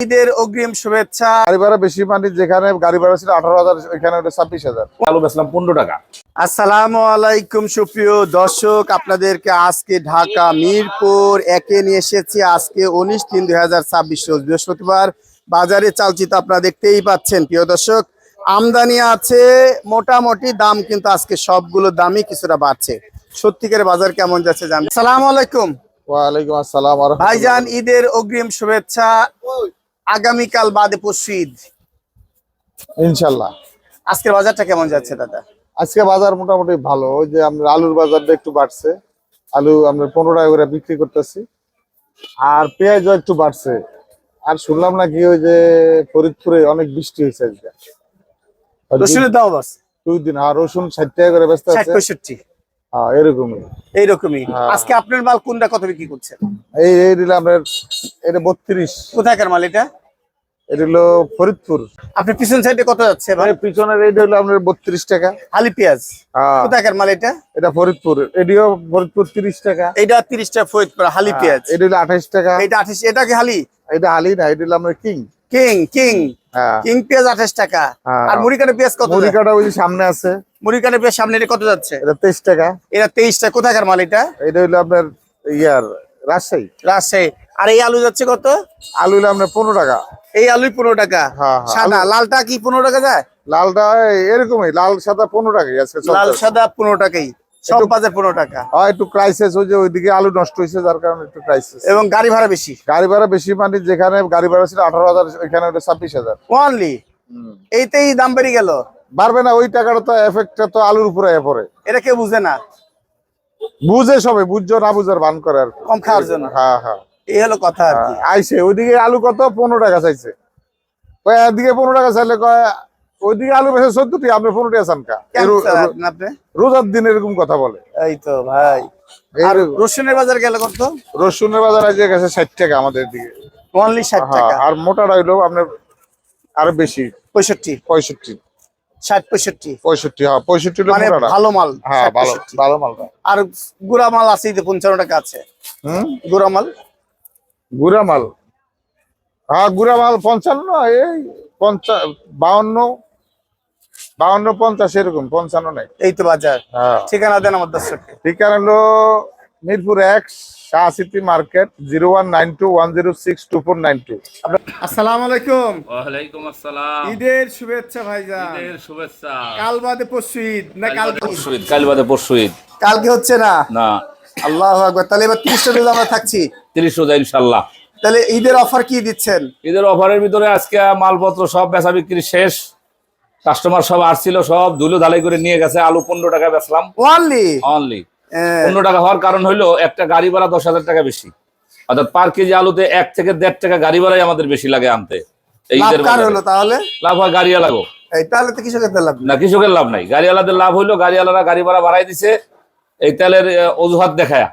ঈদের অগ্রিম শুভেচ্ছা। গাড়ি ভাড়া বেশি, মানে যেখানে গাড়ি ভাড়া ছিল 18,000 ওইখানে 26,000। আলু বেচলাম 15 টাকা। আসসালামু আলাইকুম সুপ্রিয় দর্শক, আপনাদেরকে আজকে ঢাকা মিরপুর একে নিয়ে এসেছি। আজকে 19/3/2026 রোজ বৃহস্পতিবার। বাজারে চালচিত্র আপনারা দেখতেই পাচ্ছেন প্রিয় দর্শক। আমদানি আছে মোটামুটি, দাম কিন্তু আজকে সবগুলো দামই কিছুটা বাড়ছে। সত্যিকারের বাজার কেমন যাচ্ছে জান। আসসালামু আলাইকুম। ওয়ালাইকুম আসসালাম। ভাইজান, ঈদের অগ্রিম শুভেচ্ছা। আগামীকাল বাদে পরশু ঈদ, ইনশাল্লাহ। আজকের বাজারটা কেমন যাচ্ছে দাদা? আজকে বাজার মোটামুটি ভালো। ওই যে আমরা আলুর বাজারটা একটু বাড়ছে, আলু আমরা 15 টাকা করে বিক্রি করতেছি, আর পেঁয়াজও একটু বাড়ছে। আর শুনলাম নাকি ওই যে ফরিদপুরে অনেক বৃষ্টি হয়েছে আজকে, রসুনের দাম বাস 2 দিন। আর রসুন 60 টাকা করে বেচতে আছে। 60-65 হ্যাঁ, এরকমই এইরকমই। হ্যাঁ। আজকে আপনার মাল কোনটা কত বিক্রি করছেন? এই দিলে আমরা এটা 32। কোথাকার মাল এটা? এটা হলো ফরিদপুর। আপনার পিছন সাইডে কত যাচ্ছে ভাই? পিছনের এইটা হলো আপনার 32 টাকা। হালি পেঁয়াজ হ্যাঁ, কোথাকার মাল এটা? এটা ফরিদপুর। এটিও ফরিদপুর 30 টাকা। এইটা 30 টাকা ফরিদপুর হালি পেঁয়াজ। এটা হলো 28 টাকা। এইটা 28। এটা কি হালি? এটা হালি না, এটা হলো আপনার কিং। কিং কিং হ্যাঁ, কিং পেঁয়াজ 28 টাকা। হ্যাঁ। আর মুড়িকাটা পেঁয়াজ কত? মুড়ি কাটা ওই যে সামনে আছে, মুড়িকাটা পেঁয়াজ সামনে এটা কত যাচ্ছে? এটা 23 টাকা। এটা 23 টাকা। কোথাকার মাল এটা? এটা হলো আপনার ইয়ার রাজশাহী। রাজশাহী। আর এই আলু যাচ্ছে কত? আলু হলো আপনার 15 টাকা। এই আলু 15 টাকা। হ্যাঁ, হ্যাঁ। সাদা লালটা কি 15 টাকা যায়? লালটা এরকমই, লাল সাদা 15 টাকাই আছে। লাল সাদা 15 টাকাই, সব বাজার 15 টাকা। একটু ক্রাইসিস, ওই যে ওইদিকে আলু নষ্ট হয়েছে, যার কারণে একটু ক্রাইসিস। এবং গাড়ি ভাড়া বেশি। গাড়ি ভাড়া বেশি, মানে যেখানে গাড়ি ভাড়া ছিল 18,000 ওইখানে 26,000। অনলি এইতেই দাম বেড়ে গেল। বাড়বে না, ওই টাকাটা তো এফেক্টটা তো আলুর উপরে পড়ে। এটা কেউ বুঝে না, বুঝে সবাই, বুঝছো না বুঝার ভান করে আর কম খাওয়ার জন্য। হ্যাঁ, হ্যাঁ। এই হলো কথা আর কি। আইসে ওইদিকে আলু কত 15 টাকা চাইছে, এদিকে 15 টাকা চাইলে কয় ওইদিকে আলু বেশি 14 টাকা, আপনি 15 টাকা চান কা? কেমন চালান আপনি? রোজার দিন এরকম কথা বলে। এই তো ভাই। আর রসুনের বাজার গেল কত? রসুনের বাজার আজকে গেছে 60 টাকা আমাদের দিকে। অনলি 60 হ্যাঁ, টাকা। আর মোটাটা হইলো আপনার আরো বেশি, 65 65 60 65। 65। হ্যাঁ, 65 হলো মানে মোটাটা। ভালো মাল। হ্যাঁ, 60 ভালো 65 ভালো মালটা। আর গুড়া মাল আছে যে 55 টাকা আছে। গুড়া মাল, গুড়া মাল। হ্যাঁ, গুড়া মাল 55, এই 50 52 52 50 এরকম, 55 নাই। এই তো বাজার। হ্যাঁ, ঠিকানা দেন আমার দর্শককে। ঠিকানা হলো মিরপুর 1 শাহ সিটি মার্কেট, 019210629492। আসসালামু আলাইকুম। ওয়ালাইকুম আসসালাম। ঈদের শুভেচ্ছা ভাইজান। ঈদের শুভেচ্ছা। কাল বাদে পরশু ঈদ না? কালকে পরশু ঈদ, কাল বাদে পরশু ঈদ। কালকে হচ্ছে না? না, আল্লাহু আকবার। তাহলে এবার 30 রোজ আমরা থাকছি। 30 রোজা ইনশাল্লাহ। তাহলে ঈদের অফার কি দিচ্ছেন? ঈদের অফারের ভিতরে আজকে মালপত্র সব বেচা বিক্রি শেষ। কাস্টমার সব আসছিল, সব ধুলো ধালাই করে নিয়ে গেছে। আলু 15 টাকা বেচলাম অনলি অনলি। 15 টাকা হওয়ার কারণ হইলো একটা গাড়ি ভাড়া 10,000 টাকা বেশি, অর্থাৎ পার কেজি আলুতে 1 থেকে 1.5 টাকা গাড়ি ভাড়াই আমাদের বেশি লাগে আনতে। এই ঈদের লাভ কার হলো তাহলে? লাভ হয় গাড়িওয়ালা লাগো এই তাহলে তো কৃষকের তো লাভ না, কৃষকের লাভ নাই। গাড়িওয়ালাদের লাভ হইলো, গাড়িওয়ালারা গাড়ি ভাড়া বাড়াই দিছে এই তেলের অজুহাত দেখায়।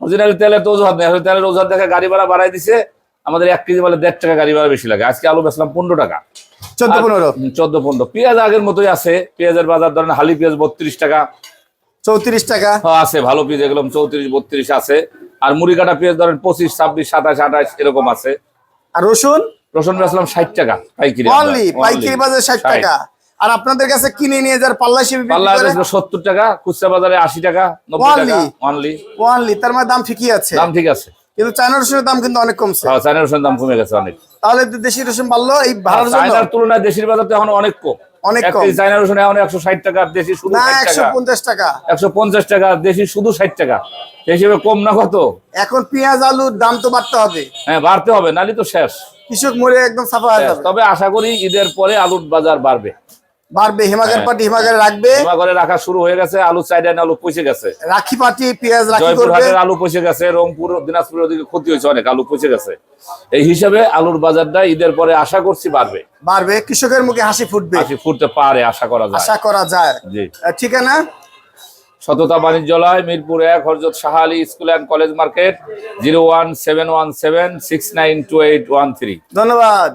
অরিজিনাল তেলের তো অজুহাত নেই, তেলের অজুহাত দেখা গাড়ি ভাড়া বাড়াই দিছে। আমাদের 1 কেজি বলে 1.5 টাকা গাড়ি ভাড়া বেশি লাগে। আজকে আলু বেচলাম 15 টাকা। 14-15 পেঁয়াজ আগের মতোই আছে। পেঁয়াজের বাজার ধরেন হালি পেঁয়াজ 32 টাকা, 34 টাকা আছে ভালো পেঁয়াজ, এগুলো 34-32 আছে। আর মুড়ি কাটা পেঁয়াজ ধরেন 25, 26, 27, 28 এরকম আছে। আর রসুন? রসুন বেচলাম 60 টাকা পাইকারি। অনলি পাইকারি বাজারে 60 টাকা। আর আপনাদের কাছে কিনে নিয়ে যার পাল্লা হিসেবে পাল্লা বেচলো 70 টাকা, খুচরা বাজারে 80 টাকা, 90 টাকা অনলি। অনলি তার মানে দাম ঠিকই আছে। দাম ঠিক আছে, কিন্তু চায়না রসুনের দাম কিন্তু অনেক কমছে। হ্যাঁ, চায়না রসুনের দাম কমে গেছে অনেক। তাহলে দেশি রসুন বাড়লো এই ভাড়ার জন্য? চায়নার তুলনায় দেশির বাজার তো এখন অনেক কম। অনেক কম। চায়না রসুন এখন 160 টাকা, দেশি শুধু না 60 টাকা। 150 টাকা। 150 টাকা, দেশি শুধু 60 টাকা। সেই হিসেবে কম না কত? এখন পেঁয়াজ আলুর দাম তো বাড়তে হবে। হ্যাঁ, বাড়তে হবে, নালি তো শেষ। কৃষক মরে একদম সাফা হয়ে যাবে। তবে আশা করি ঈদের পরে আলুর বাজার বাড়বে। হিমাগার পার্টি হিমাগারে রাখবে। হিমাগারে রাখা শুরু হয়ে গেছে। আলু চাইডান আলু পচে গেছে। রাখি পার্টি পেঁয়াজ রাখি করবে। জয়পুরহাটের আলু পচে গেছে, রংপুর দিনাজপুরের ওদিকে ক্ষতি হয়েছে অনেক, আলু পচে গেছে। এই হিসাবে আলুর বাজারটা ঈদের পরে আশা করছি বাড়বে। কৃষকের মুখে হাসি ফুটবে। হাসি ফুটতে পারে, আশা করা যায়। জি। ঠিকানা সততা বাণিজ্যালয়, মিরপুর 1, হযরত Shah Ali school and college market, 01717692813। ধন্যবাদ।